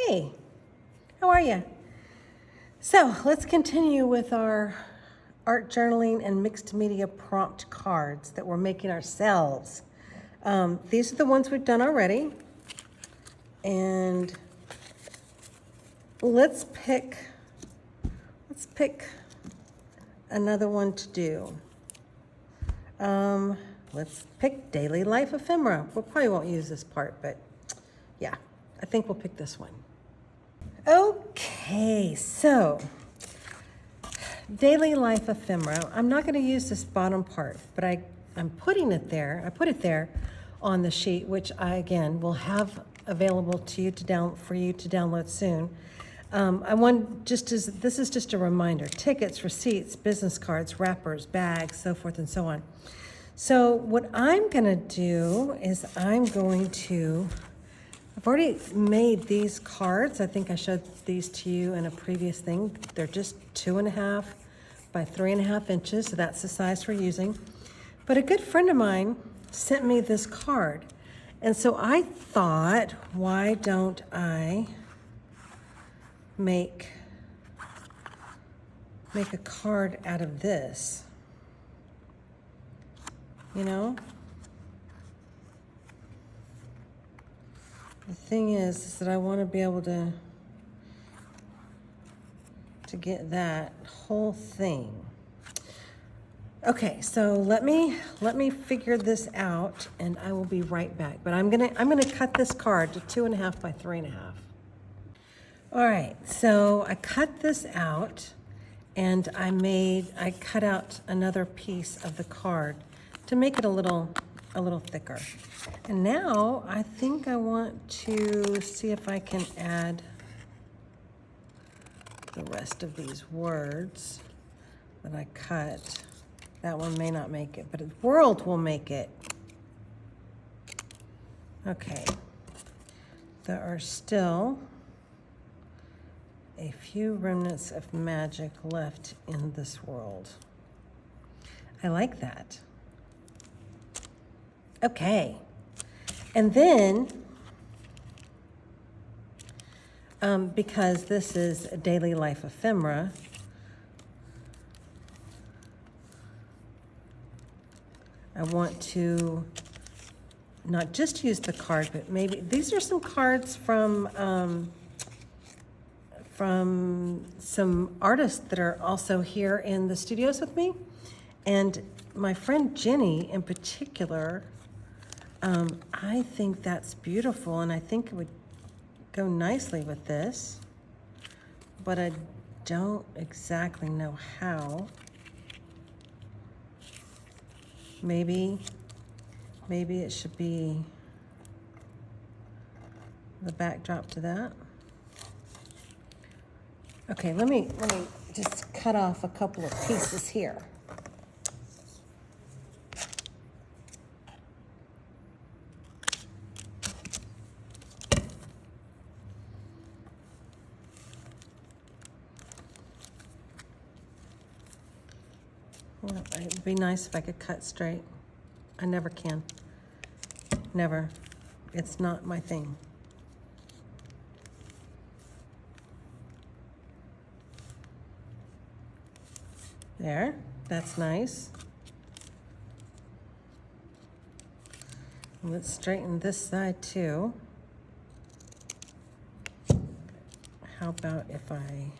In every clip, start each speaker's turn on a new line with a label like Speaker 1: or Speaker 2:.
Speaker 1: Hey, how are you? So let's continue with our art journaling and mixed media prompt cards that we're making ourselves. These are the ones we've done already. And let's pick another one to do. Let's pick Daily Life Ephemera. We probably won't use this part, but yeah, I think we'll pick this one. Okay, so Daily Life Ephemera. I'm not going to use this bottom part, but I'm putting it there. I put it there on the sheet, which I again will have available to you for you to download soon. I want this is just a reminder: tickets, receipts, business cards, wrappers, bags, so forth and so on. So what I'm going to do is I've already made these cards. I think I showed these to you in a previous thing. They're just 2.5 by 3.5 inches, so that's the size we're using. But a good friend of mine sent me this card. And so I thought, why don't I make a card out of this? You know? The thing is that I want to be able to get that whole thing. Okay, so let me figure this out, and I will be right back. But I'm gonna cut this card to 2.5 by 3.5. All right, so I cut this out, and I cut out another piece of the card to make it a little thicker. And now I think I want to see if I can add the rest of these words that I cut. That one may not make it, but the world will make it. Okay. There are still a few remnants of magic left in this world. I like that. Okay. And then, because this is a Daily Life Ephemera, I want to not just use the card, but maybe these are some cards from some artists that are also here in the studios with me. And my friend Jenny in particular, I think that's beautiful, and I think it would go nicely with this, but I don't exactly know how. Maybe it should be the backdrop to that. Okay, let me just cut off a couple of pieces here. Well, it'd be nice if I could cut straight. I never can. Never. It's not my thing. There. That's nice. Let's straighten this side too. How about if I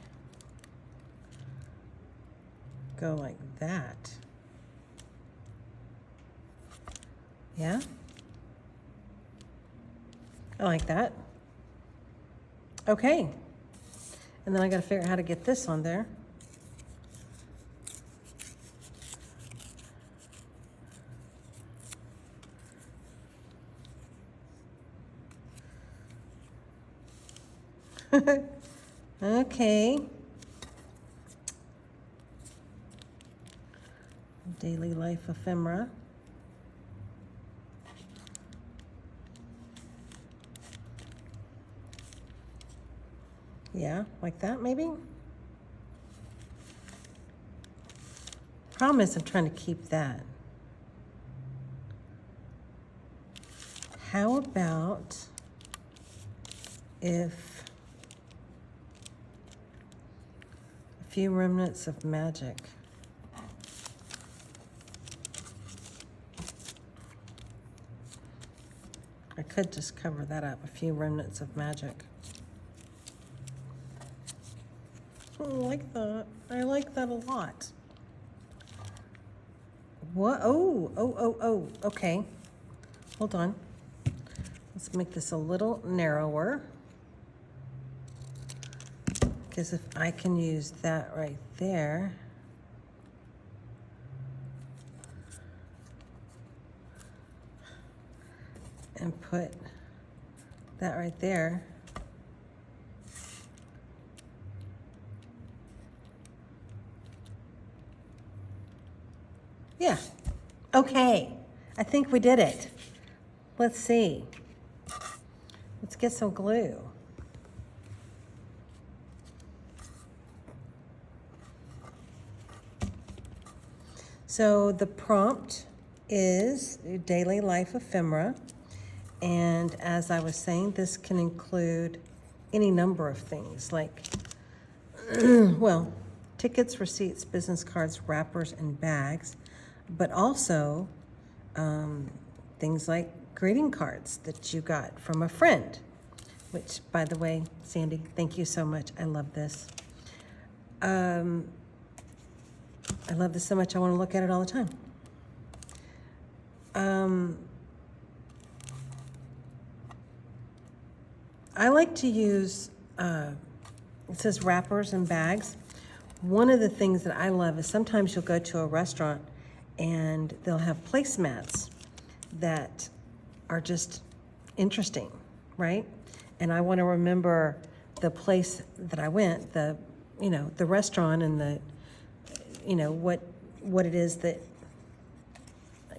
Speaker 1: go like that? Yeah? I like that. Okay. And then I gotta figure out how to get this on there. Okay. Daily Life Ephemera. Yeah, like that maybe? Problem is I'm trying to keep that. How about if few remnants of magic. I could just cover that up, a few remnants of magic. I like that. I like that a lot. What? Oh, okay. Hold on. Let's make this a little narrower. Because if I can use that right there. And put that right there. Yeah. Okay. I think we did it. Let's see. Let's get some glue. So the prompt is daily life ephemera. And as I was saying, this can include any number of things like, well, tickets, receipts, business cards, wrappers, and bags, but also things like greeting cards that you got from a friend, which, by the way, Sandy, thank you so much. I love this. I love this so much, I want to look at it all the time. I like to use, it says wrappers and bags. One of the things that I love is sometimes you'll go to a restaurant and they'll have placemats that are just interesting, right? And I want to remember the place that I went, the restaurant and the, what it is that,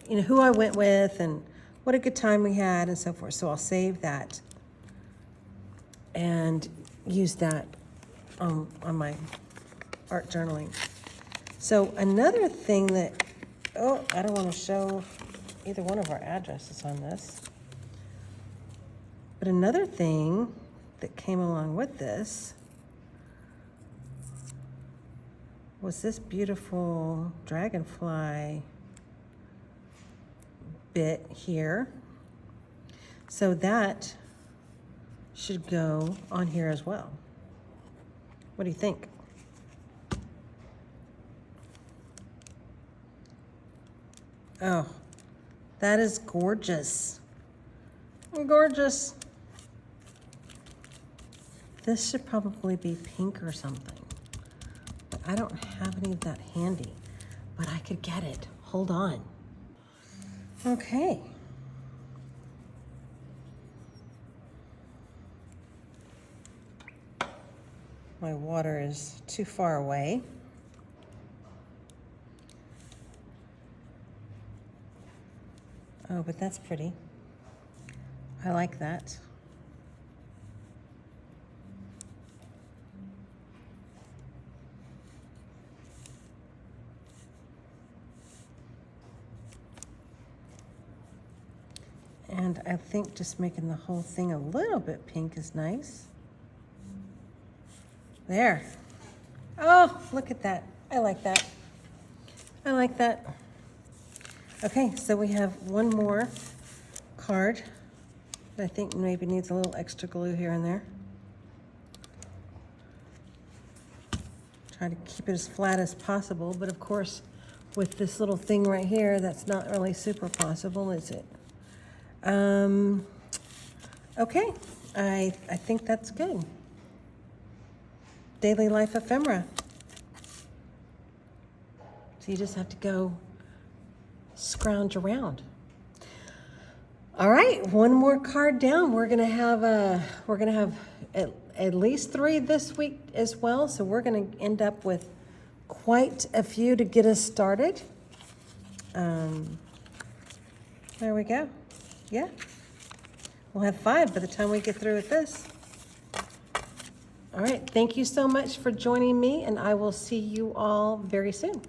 Speaker 1: who I went with and what a good time we had and so forth. So I'll save that and use that on my art journaling. So another thing that, I don't want to show either one of our addresses on this. But another thing that came along with this was this beautiful dragonfly bit here. So that should go on here as well. What do you think? Oh, that is gorgeous. Gorgeous. This should probably be pink or something. But I don't have any of that handy. But I could get it. Hold on. Okay. My water is too far away. Oh, but that's pretty. I like that. And I think just making the whole thing a little bit pink is nice. There. Oh, look at that. I like that. I like that. Okay, so we have one more card that I think maybe needs a little extra glue here and there. Try to keep it as flat as possible, but of course, with this little thing right here, that's not really super possible, is it? Okay, I think that's good. Daily life ephemera. So you just have to go scrounge around. All right, one more card down. We're gonna have at least 3 this week as well. So we're gonna end up with quite a few to get us started. There we go. Yeah, we'll have 5 by the time we get through with this. All right, thank you so much for joining me, and I will see you all very soon.